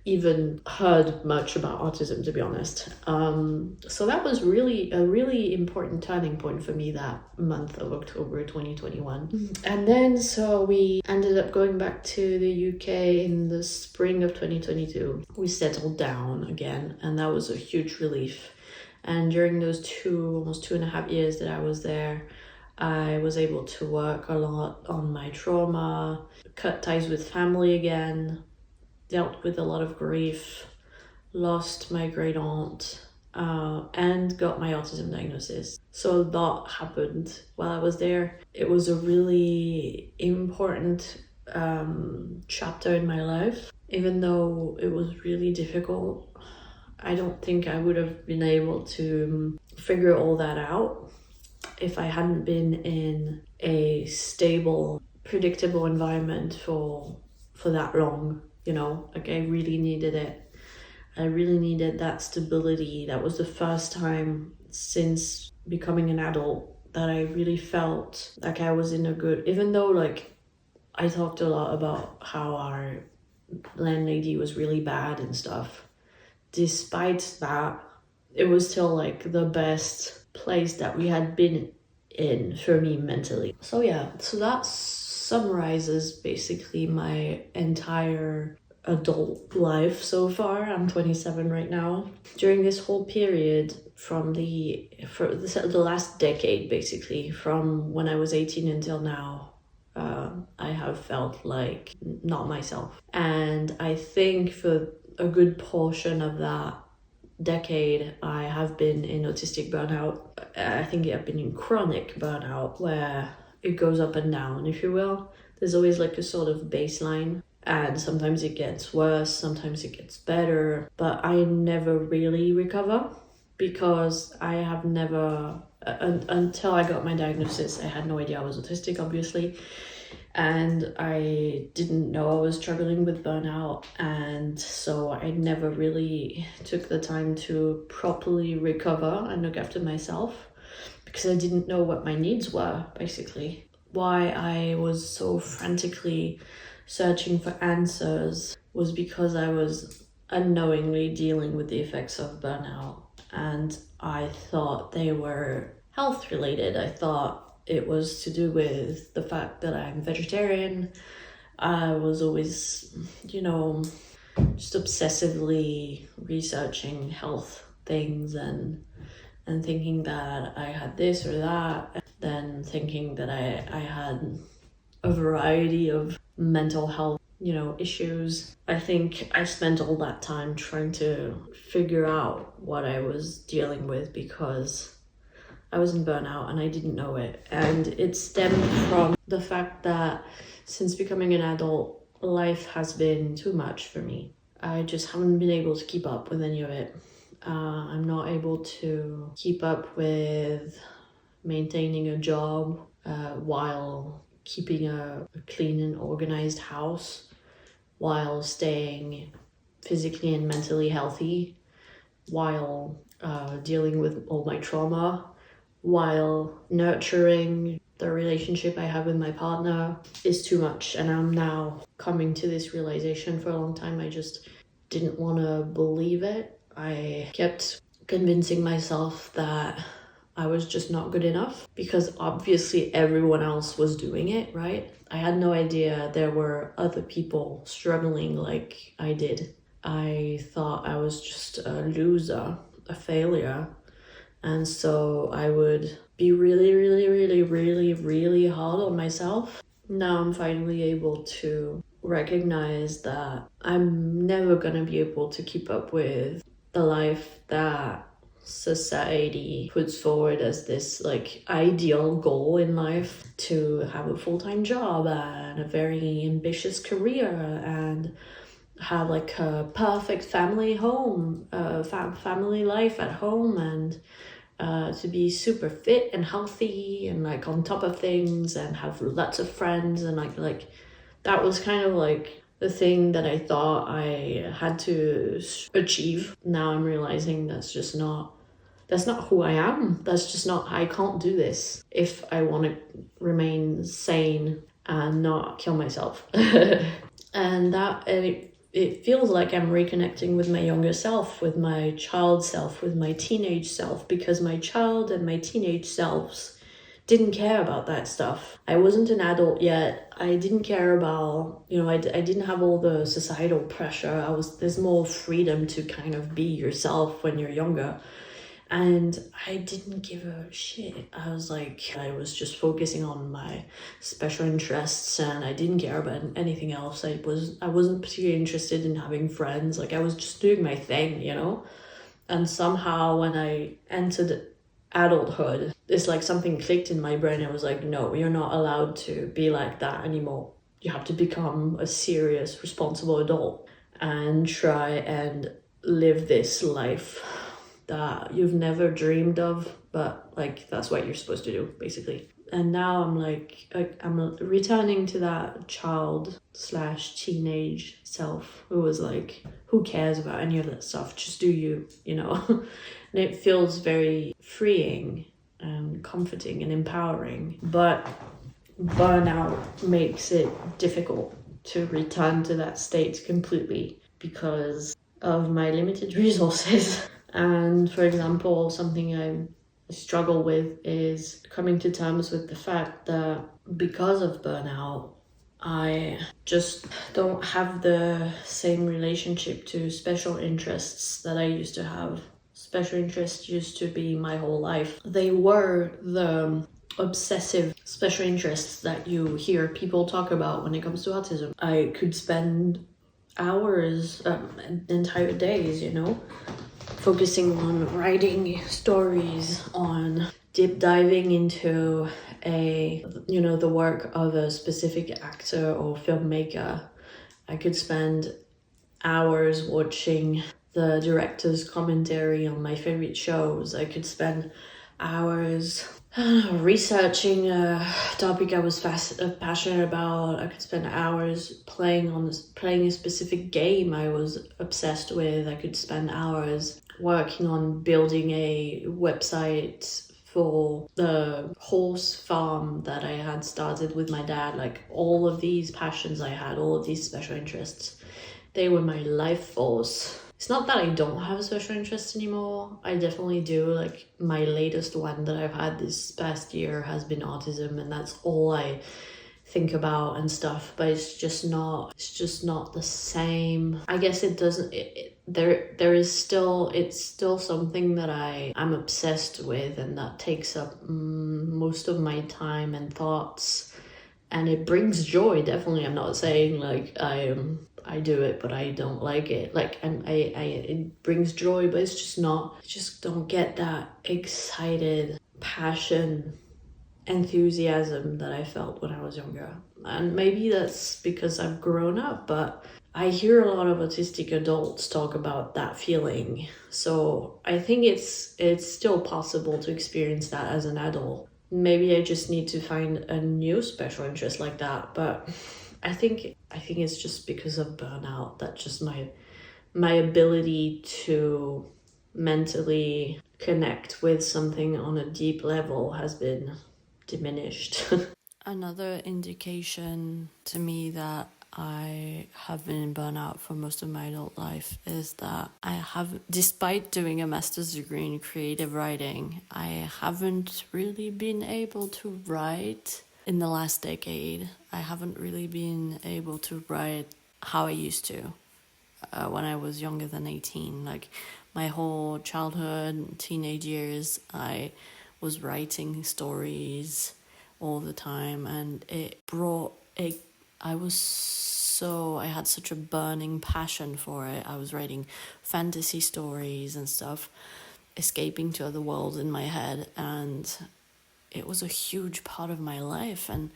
even heard much about autism, to be honest. So that was really a really important turning point for me, that month of October 2021. And then so we ended up going back to the UK in the spring of 2022. We settled down again, and that was a huge relief. And during those almost 2.5 years that I was there, I was able to work a lot on my trauma, cut ties with family again, dealt with a lot of grief, lost my great aunt, and got my autism diagnosis. So that happened while I was there. It was a really important chapter in my life. Even though it was really difficult, I don't think I would have been able to figure all that out if I hadn't been in a stable, predictable environment for that long. Like I really needed it. I really needed that stability. That was the first time since becoming an adult that I really felt like I was in a good, even though like I talked a lot about how our landlady was really bad and stuff. Despite that, it was still like the best place that we had been in for me mentally. So that summarizes basically my entire adult life so far. I'm 27 right now. During this whole period for the last decade, basically from when I was 18 until now, I have felt like not myself. And I think for a good portion of that decade, I have been in autistic burnout. I think I've been in chronic burnout where it goes up and down, if you will. There's always like a sort of baseline, and sometimes it gets worse, sometimes it gets better, but I never really recover because I have never, until I got my diagnosis, I had no idea I was autistic, obviously. And I didn't know I was struggling with burnout, and so I never really took the time to properly recover and look after myself because I didn't know what my needs were, basically. Why I was so frantically searching for answers was because I was unknowingly dealing with the effects of burnout, and I thought they were health related. I thought it was to do with the fact that I'm vegetarian. I was always, just obsessively researching health things and thinking that I had this or that, and then thinking that I had a variety of mental health, issues. I think I spent all that time trying to figure out what I was dealing with because I was in burnout and I didn't know it. And it stemmed from the fact that since becoming an adult, life has been too much for me. I just haven't been able to keep up with any of it. I'm not able to keep up with maintaining a job while keeping a clean and organized house, while staying physically and mentally healthy, while dealing with all my trauma, while nurturing the relationship I have with my partner is too much. And I'm now coming to this realization. For a long time I just didn't want to believe it. I kept convincing myself that I was just not good enough because obviously everyone else was doing it, right? I had no idea there were other people struggling like I did. I thought I was just a loser, a failure. And so I would be really, really, really, really, really hard on myself. Now I'm finally able to recognize that I'm never gonna be able to keep up with the life that society puts forward as this like ideal goal in life, to have a full-time job and a very ambitious career and have like a perfect family home, family life at home, and to be super fit and healthy and like on top of things and have lots of friends, and like that was kind of like the thing that I thought I had to achieve. Now I'm realizing that's not who I am. That's just not, I can't do this if I want to remain sane and not kill myself. And it feels like I'm reconnecting with my younger self, with my child self, with my teenage self, because my child and my teenage selves didn't care about that stuff. I wasn't an adult yet. I didn't care about, I didn't have all the societal pressure. There's more freedom to kind of be yourself when you're younger. And I didn't give a shit. I was just focusing on my special interests, and I didn't care about anything else. I wasn't particularly interested in having friends. Like, I was just doing my thing, you know? And somehow when I entered adulthood, it's like something clicked in my brain. I was like, no, you're not allowed to be like that anymore. You have to become a serious, responsible adult and try and live this life that you've never dreamed of, but like that's what you're supposed to do, basically. And now I'm returning to that child slash teenage self who was like, who cares about any of that stuff? Just do you, you know? And it feels very freeing and comforting and empowering. But burnout makes it difficult to return to that state completely because of my limited resources. And for example, something I struggle with is coming to terms with the fact that because of burnout, I just don't have the same relationship to special interests that I used to have. Special interests used to be my whole life. They were the obsessive special interests that you hear people talk about when it comes to autism. I could spend hours, entire days, you know, focusing on writing stories, on deep diving into the work of a specific actor or filmmaker. I could spend hours watching the director's commentary on my favorite shows. I could spend hours researching a topic I was passionate about. I could spend hours playing a specific game I was obsessed with. I could spend hours working on building a website for the horse farm that I had started with my dad. Like, all of these passions I had, all of these special interests, they were my life force. It's not that I don't have special interests anymore. I definitely do. Like, my latest one that I've had this past year has been autism, and that's all I think about and stuff. But it's just not the same. I guess it doesn't. It's still something that I'm obsessed with, and that takes up most of my time and thoughts. And it brings joy, definitely. I'm not saying like I do it, but I don't like it. Like, it brings joy, but it's just not. I just don't get that excited passion, enthusiasm that I felt when I was younger. And maybe that's because I've grown up, but I hear a lot of autistic adults talk about that feeling. So I think it's still possible to experience that as an adult. Maybe I just need to find a new special interest like that, but I think it's just because of burnout that just my ability to mentally connect with something on a deep level has been diminished. Another indication to me that I have been in burnout for most of my adult life is that despite doing a master's degree in creative writing, I haven't really been able to write in the last decade. I haven't really been able to write how I used to when I was younger than 18. Like, my whole childhood, teenage years, I was writing stories all the time, and I had such a burning passion for it. I was writing fantasy stories and stuff, escaping to other worlds in my head, and it was a huge part of my life. And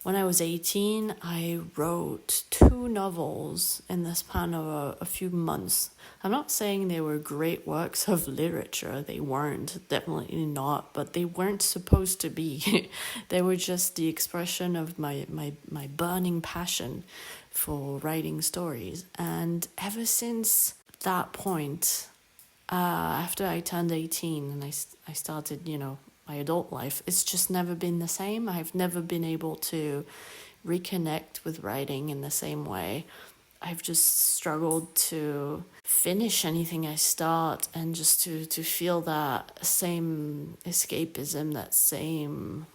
when I was 18, I wrote 2 novels in the span of a few months. I'm not saying they were great works of literature. They weren't, definitely not, but they weren't supposed to be. They were just the expression of my burning passion for writing stories. And ever since that point, after I turned 18 and I started, my adult life, it's just never been the same. I've never been able to reconnect with writing in the same way. I've just struggled to finish anything I start, and just to feel that same escapism, that same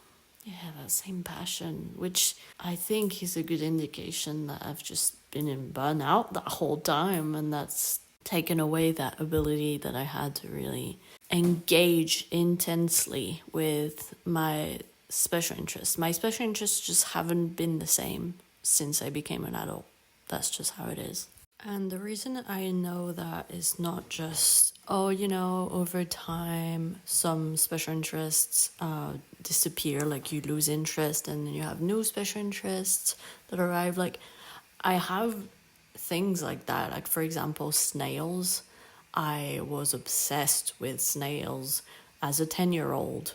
passion, which I think is a good indication that I've just been in burnout that whole time, and that's taken away that ability that I had to really engage intensely with my special interests. My special interests just haven't been the same since I became an adult. That's just how it is. And the reason I know that is not just, over time, some special interests disappear, like you lose interest and then you have new special interests that arrive. Like, I have things like that. Like, for example, snails. I was obsessed with snails as a 10-year-old.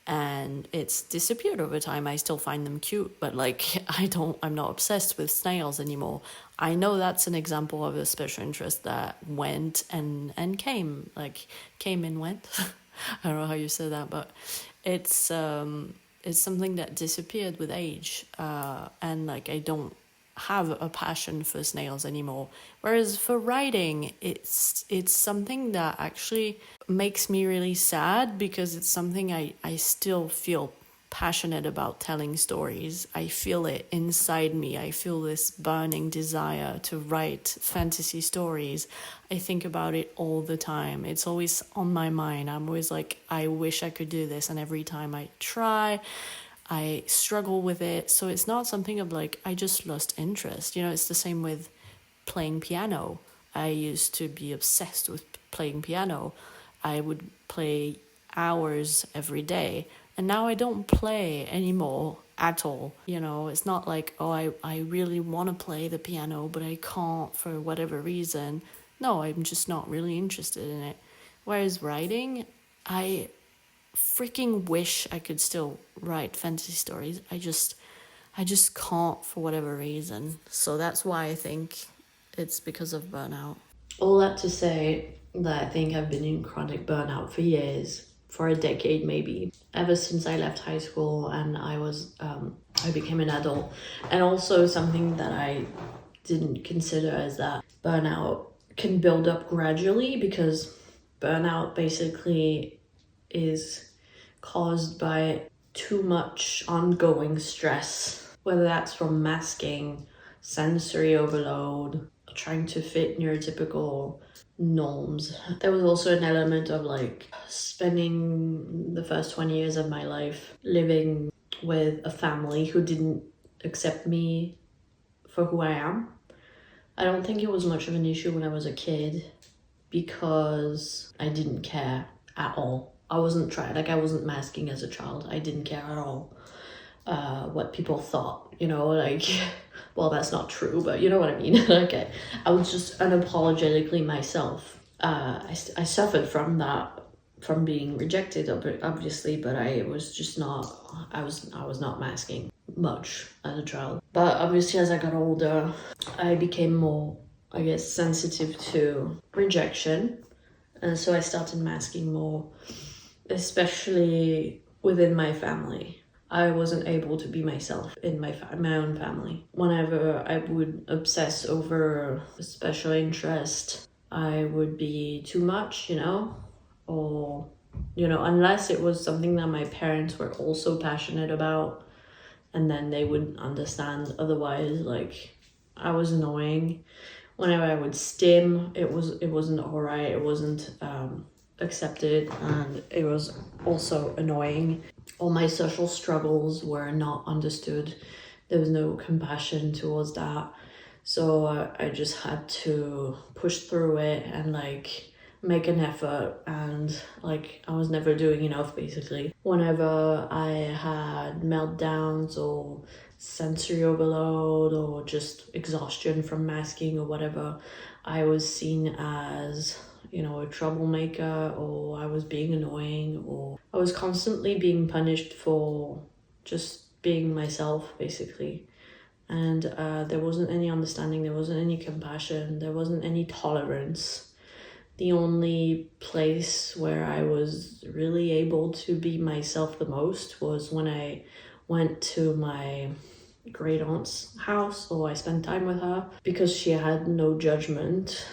And it's disappeared over time. I still find them cute, but like I'm not obsessed with snails anymore. I know that's an example of a special interest that went and came, like came and went. I don't know how you said that, but it's something that disappeared with age, and like I don't have a passion for snails anymore. Whereas for writing, it's something that actually makes me really sad, because it's something I still feel passionate about telling stories. I feel it inside me. I feel this burning desire to write fantasy stories. I think about it all the time. It's always on my mind. I'm always like, I wish I could do this. And every time I try, I struggle with it. So it's not something of like, I just lost interest. It's the same with playing piano. I used to be obsessed with playing piano. I would play hours every day. And now I don't play anymore at all. It's not like, I really want to play the piano, but I can't for whatever reason. No, I'm just not really interested in it. Whereas writing, I freaking wish I could still write fantasy stories. I just can't for whatever reason. So that's why I think it's because of burnout. All that to say that I think I've been in chronic burnout for years, for a decade maybe, ever since I left high school and I became an adult. And also something that I didn't consider is that burnout can build up gradually, because burnout basically is caused by too much ongoing stress, whether that's from masking, sensory overload, trying to fit neurotypical norms. There was also an element of like spending the first 20 years of my life living with a family who didn't accept me for who I am. I don't think it was much of an issue when I was a kid, because I didn't care at all. I wasn't masking as a child. I didn't care at all what people thought, well, that's not true, but you know what I mean. Okay, I was just unapologetically myself. I suffered from that, from being rejected, obviously, but I was not masking much as a child. But obviously, as I got older, I became more, I guess, sensitive to rejection. And so I started masking more, especially within my family. I wasn't able to be myself in my own family. Whenever I would obsess over a special interest, I would be too much, or, unless it was something that my parents were also passionate about, and then they wouldn't understand. Otherwise, like, I was annoying. Whenever I would stim, it wasn't alright. It wasn't accepted, and it was also annoying. All my social struggles were not understood. There was no compassion towards that. So I just had to push through it and like make an effort, and like I was never doing enough basically. Whenever I had meltdowns or sensory overload or just exhaustion from masking or whatever, I was seen as a troublemaker, or I was being annoying, or I was constantly being punished for just being myself basically. And there wasn't any understanding, there wasn't any compassion, there wasn't any tolerance. The only place where I was really able to be myself the most was when I went to my great aunt's house, or I spent time with her, because she had no judgment,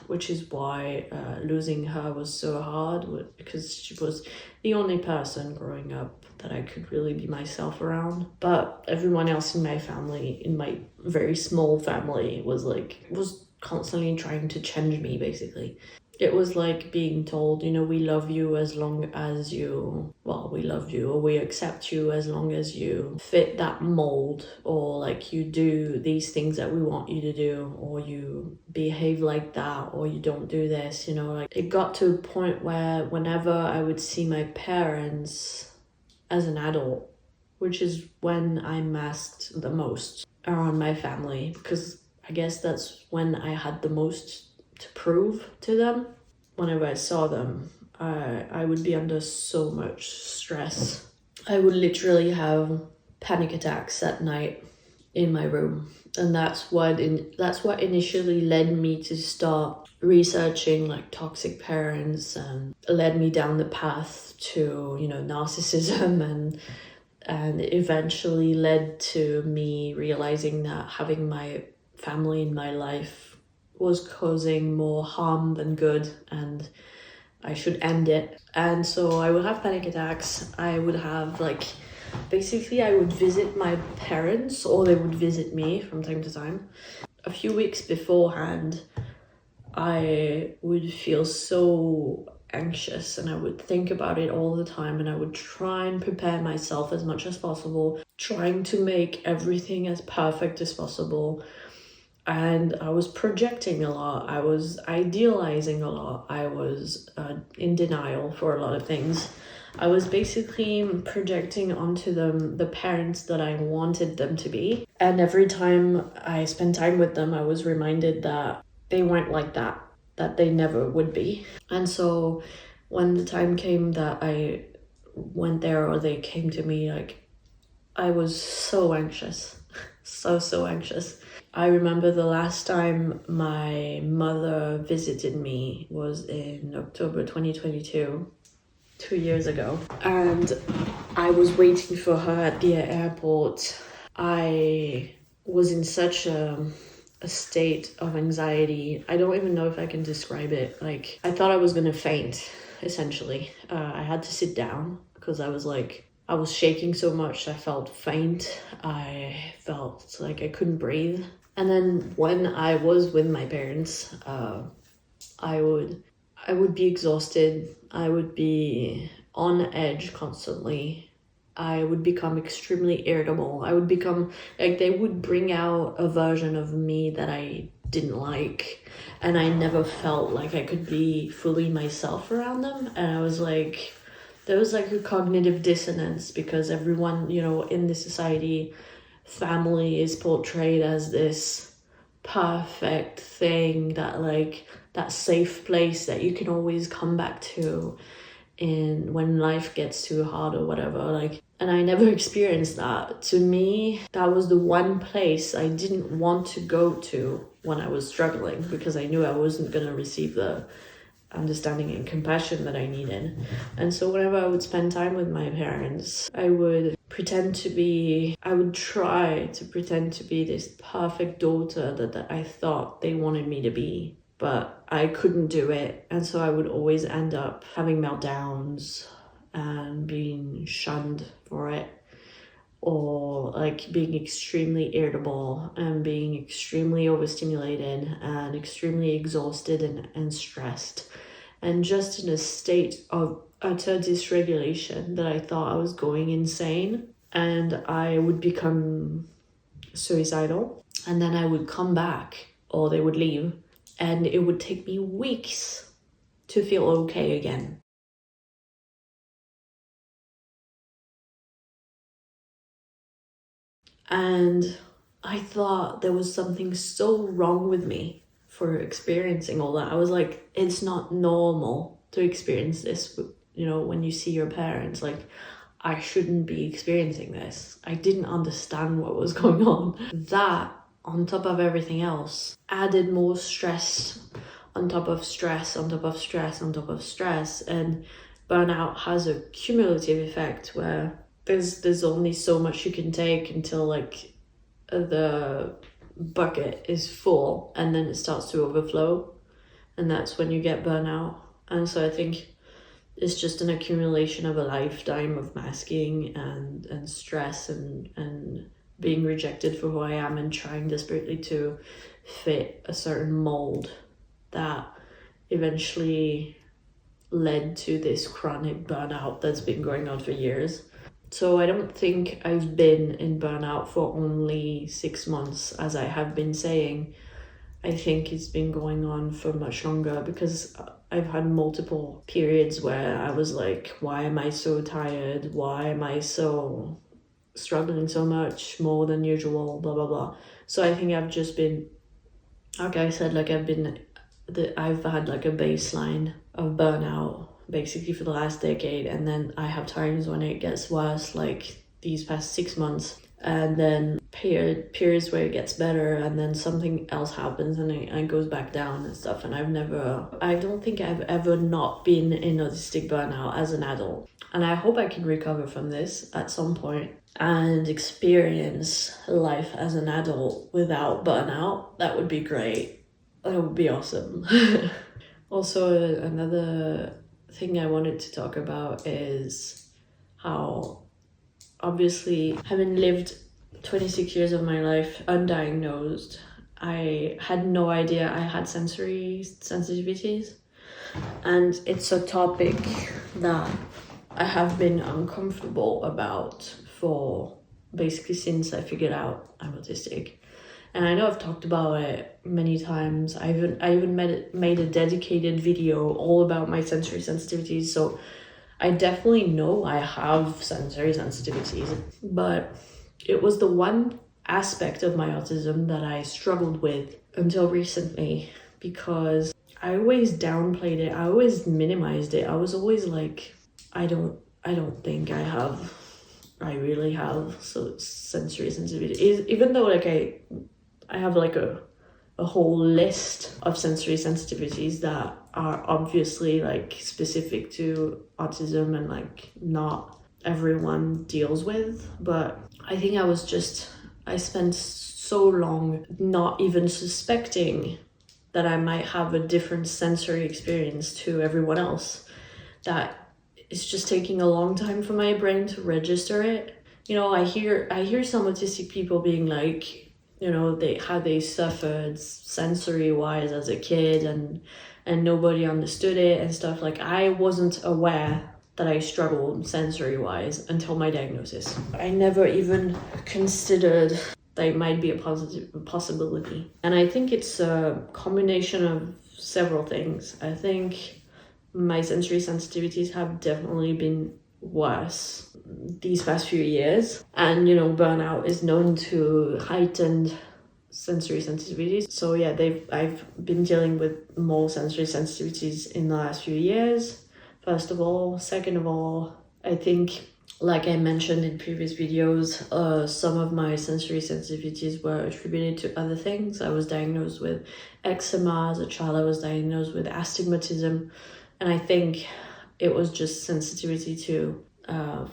which is why losing her was so hard, because she was the only person growing up that I could really be myself around. But everyone else in my family, in my very small family, was constantly trying to change me, basically. It was like being told, you know, we love you as long as you, well, we love you, or we accept you as long as you fit that mold, or like you do these things that we want you to do, or you behave like that, or you don't do this, you know. Like, it got to a point where whenever I would see my parents as an adult, which is when I masked the most around my family, because I guess that's when I had the most to prove to them. Whenever I saw them, I would be under so much stress. I would literally have panic attacks at night in my room, and that's what initially led me to start researching like toxic parents, and led me down the path to, you know, narcissism, and eventually led to me realizing that having my family in my life was causing more harm than good, and I should end it. And so I would have panic attacks. I would have basically I would visit my parents, or they would visit me from time to time. A few weeks beforehand, I would feel so anxious, and I would think about it all the time, and I would try and prepare myself as much as possible, trying to make everything as perfect as possible. And I was projecting a lot, I was idealizing a lot, I was in denial for a lot of things. I was basically projecting onto them the parents that I wanted them to be. And every time I spent time with them, I was reminded that they weren't like that, that they never would be. And so when the time came that I went there, or they came to me, like, I was so anxious, so anxious. I remember the last time my mother visited me was in October 2022, 2 years ago. And I was waiting for her at the airport. I was in such a state of anxiety. I don't even know if I can describe it. Like, I thought I was gonna faint, essentially. I had to sit down because I was shaking so much. I felt faint. I felt like I couldn't breathe. And then when I was with my parents, I would be exhausted. I would be on edge constantly. I would become extremely irritable. I would become like, they would bring out a version of me that I didn't like, and I never felt like I could be fully myself around them. And I was like, there was like a cognitive dissonance, because everyone, you know, in this society, family is portrayed as this perfect thing, that like that safe place that you can always come back to in when life gets too hard or whatever. Like, and I never experienced that. To me, that was the one place I didn't want to go to when I was struggling, because I knew I wasn't going to receive the understanding and compassion that I needed. And so whenever I would spend time with my parents, I would try to pretend to be this perfect daughter that I thought they wanted me to be, but I couldn't do it. And so I would always end up having meltdowns and being shunned for it, or like being extremely irritable and being extremely overstimulated and extremely exhausted and stressed, and just in a state of utter dysregulation that I thought I was going insane. And I would become suicidal, and then I would come back, or they would leave, and it would take me weeks to feel okay again. And I thought there was something so wrong with me for experiencing all that. I was like, it's not normal to experience this, you know, when you see your parents. Like, I shouldn't be experiencing this. I didn't understand what was going on. That, on top of everything else, added more stress on top of stress, on top of stress, on top of stress. And burnout has a cumulative effect where there's only so much you can take until like the bucket is full, and then it starts to overflow, and that's when you get burnout. And so I think it's just an accumulation of a lifetime of masking and stress and being rejected for who I am and trying desperately to fit a certain mold that eventually led to this chronic burnout that's been going on for years. So I don't think I've been in burnout for only 6 months, as I have been saying. I think it's been going on for much longer, because I've had multiple periods where I was like, why am I so tired? Why am I so struggling so much more than usual? Blah, blah, blah. So I think I've just been, like I said, like I've had like a baseline of burnout basically for the last decade, and then I have times when it gets worse, like these past 6 months, and then periods where it gets better, and then something else happens and it goes back down and stuff. And I don't think I've ever not been in autistic burnout as an adult, and I hope I can recover from this at some point and experience life as an adult without burnout. That would be great. That would be awesome. Also, another thing I wanted to talk about is how, obviously, having lived 26 years of my life undiagnosed, I had no idea I had sensory sensitivities. And it's a topic that I have been uncomfortable about for basically since I figured out I'm autistic. And I know I've talked about it many times. I even made a dedicated video all about my sensory sensitivities. So I definitely know I have sensory sensitivities, but it was the one aspect of my autism that I struggled with until recently, because I always downplayed it. I always minimized it. I was always like, I don't think I really have sensory sensitivity. Even though like I have like a whole list of sensory sensitivities that are obviously like specific to autism and like not everyone deals with. But I think I spent so long not even suspecting that I might have a different sensory experience to everyone else, that it's just taking a long time for my brain to register it. You know, I hear some autistic people being like, you know, how they suffered sensory wise as a kid, and nobody understood it and stuff. Like, I wasn't aware that I struggled sensory wise until my diagnosis. I never even considered that it might be a possibility. And I think it's a combination of several things. I think my sensory sensitivities have definitely been worse these past few years, and you know, burnout is known to heighten sensory sensitivities. So yeah, I've been dealing with more sensory sensitivities in the last few years, first of all. Second of all, I think, like I mentioned in previous videos, some of my sensory sensitivities were attributed to other things. I was diagnosed with eczema as a child. I was diagnosed with astigmatism, and I think it was just sensitivity to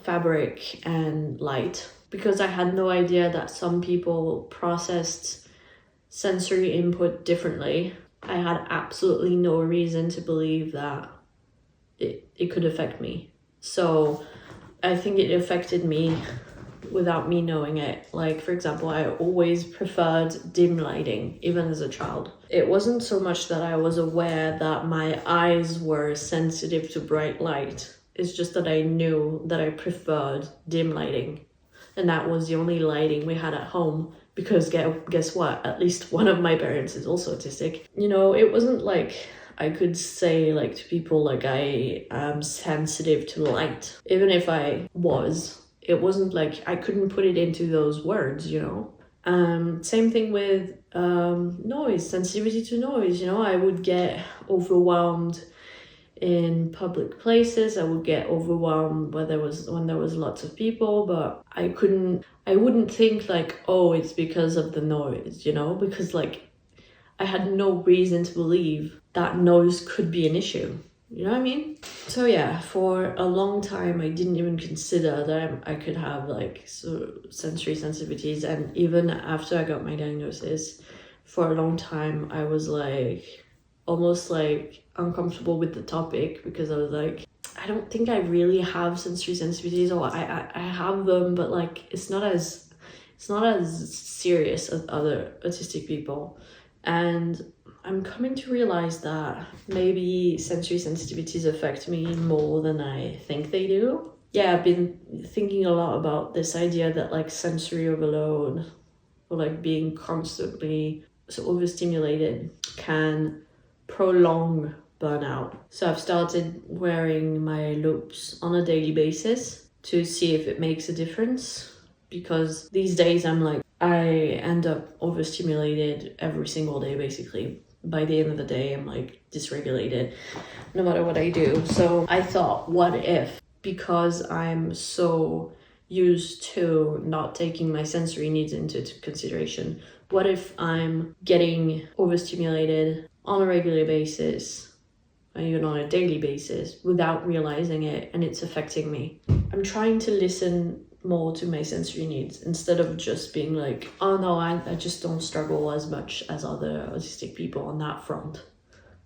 fabric and light, because I had no idea that some people processed sensory input differently. I had absolutely no reason to believe that it could affect me. So I think it affected me without me knowing it. Like, for example, I always preferred dim lighting, even as a child. It wasn't so much that I was aware that my eyes were sensitive to bright light. It's just that I knew that I preferred dim lighting. And that was the only lighting we had at home, because guess what? At least one of my parents is also autistic. You know, it wasn't like I could say like to people like I am sensitive to light. Even if I was, it wasn't like I couldn't put it into those words, you know. Same thing with noise, sensitivity to noise. You know, I would get overwhelmed in public places. I would get overwhelmed when there was lots of people, but I wouldn't think like, oh, it's because of the noise, you know, because like I had no reason to believe that noise could be an issue. You know what I mean? So yeah, for a long time, I didn't even consider that I could have like sensory sensitivities. And even after I got my diagnosis, for a long time, I was like, almost like uncomfortable with the topic, because I was like, I don't think I really have sensory sensitivities, or I have them, but like it's not as it's not as serious as other autistic people. And I'm coming to realize that maybe sensory sensitivities affect me more than I think they do. Yeah, I've been thinking a lot about this idea that like sensory overload or like being constantly so overstimulated can prolong burnout. So I've started wearing my loops on a daily basis to see if it makes a difference, because these days I end up overstimulated every single day basically. By the end of the day, I'm like dysregulated no matter what I do. So I thought, what if, because I'm so used to not taking my sensory needs into consideration, what if I'm getting overstimulated on a regular basis, and even on a daily basis, without realizing it, and it's affecting me? I'm trying to listen more to my sensory needs instead of just being like, oh no, I just don't struggle as much as other autistic people on that front.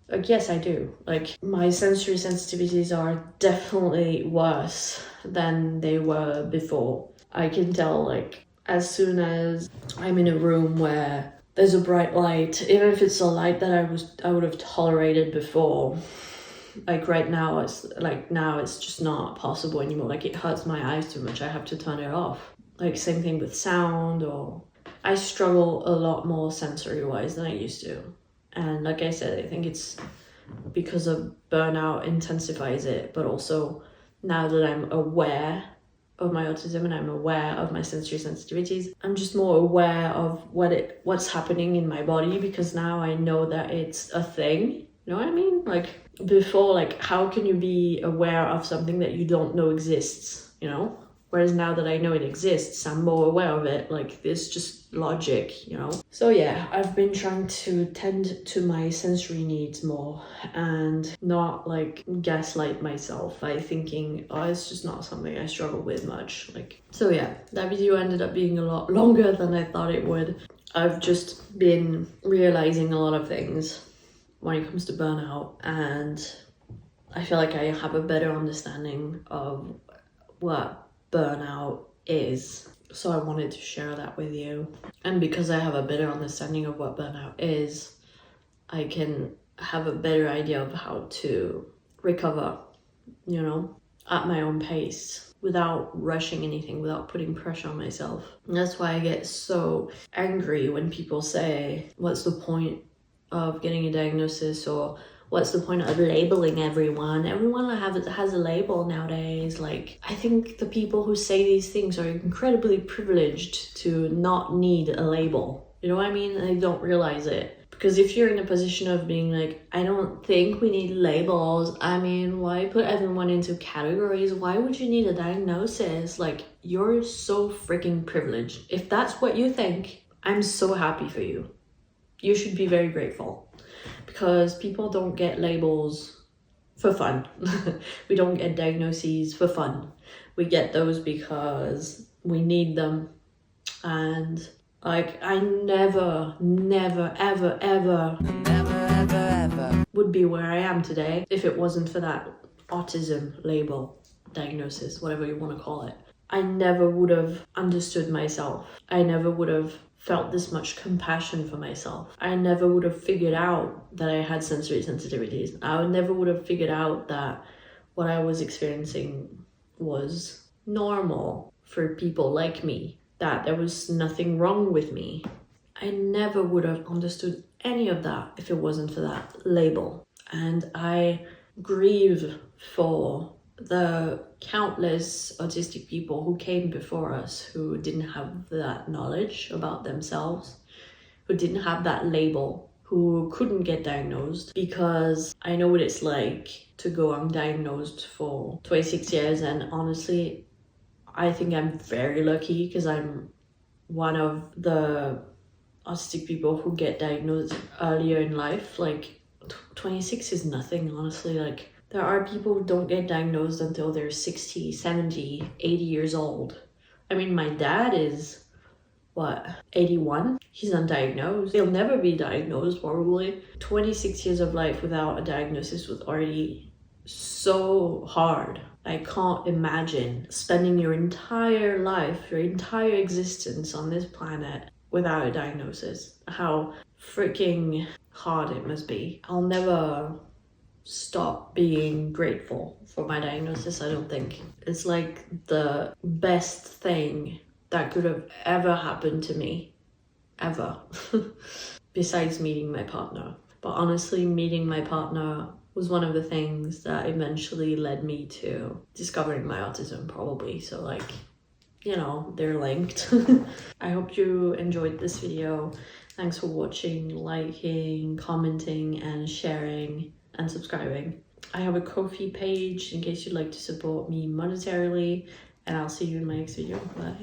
Like, yes, I do. Like, my sensory sensitivities are definitely worse than they were before. I can tell, like, as soon as I'm in a room where there's a bright light, even if it's a light that I would have tolerated before, like right now, it's just not possible anymore. Like, it hurts my eyes too much. I have to turn it off. Like, same thing with sound, or I struggle a lot more sensory-wise than I used to. And like I said, I think it's because of burnout intensifies it, but also now that I'm aware of my autism and I'm aware of my sensory sensitivities, I'm just more aware of what's happening in my body, because now I know that it's a thing. You know what I mean? Like, before, like, how can you be aware of something that you don't know exists, you know? Whereas now that I know it exists, I'm more aware of it. Like, there's just logic, you know? So yeah, I've been trying to tend to my sensory needs more and not like gaslight myself by thinking, oh, it's just not something I struggle with much. Like, so yeah, that video ended up being a lot longer than I thought it would. I've just been realizing a lot of things when it comes to burnout, and I feel like I have a better understanding of what burnout is. So I wanted to share that with you. And because I have a better understanding of what burnout is, I can have a better idea of how to recover, you know, at my own pace, without rushing anything, without putting pressure on myself. And that's why I get so angry when people say, what's the point of getting a diagnosis, or what's the point of labeling everyone? Everyone has a label nowadays. Like, I think the people who say these things are incredibly privileged to not need a label. You know what I mean? And they don't realize it. Because if you're in a position of being like, I don't think we need labels. I mean, why put everyone into categories? Why would you need a diagnosis? Like, you're so freaking privileged. If that's what you think, I'm so happy for you. You should be very grateful, because people don't get labels for fun. We don't get diagnoses for fun. We get those because we need them. And like, I never, ever would be where I am today if it wasn't for that autism label, diagnosis, whatever you want to call it. I never would have understood myself. I never would have felt this much compassion for myself. I never would have figured out that I had sensory sensitivities. I never would have figured out that what I was experiencing was normal for people like me, that there was nothing wrong with me. I never would have understood any of that if it wasn't for that label. And I grieve for the countless autistic people who came before us, who didn't have that knowledge about themselves, who didn't have that label, who couldn't get diagnosed, because I know what it's like to go undiagnosed for 26 years. And honestly, I think I'm very lucky, because I'm one of the autistic people who get diagnosed earlier in life. Like, 26 is nothing, honestly. Like, there are people who don't get diagnosed until they're 60, 70, 80 years old. I mean, my dad is, 81? He's undiagnosed. He'll never be diagnosed, probably. 26 years of life without a diagnosis was already so hard. I can't imagine spending your entire life, your entire existence on this planet without a diagnosis. How freaking hard it must be. I'll never stop being grateful for my diagnosis, I don't think. It's like the best thing that could have ever happened to me, ever, besides meeting my partner. But honestly, meeting my partner was one of the things that eventually led me to discovering my autism, probably. So like, you know, they're linked. I hope you enjoyed this video. Thanks for watching, liking, commenting, and sharing, and subscribing. I have a Ko-fi page in case you'd like to support me monetarily, and I'll see you in my next video. Bye.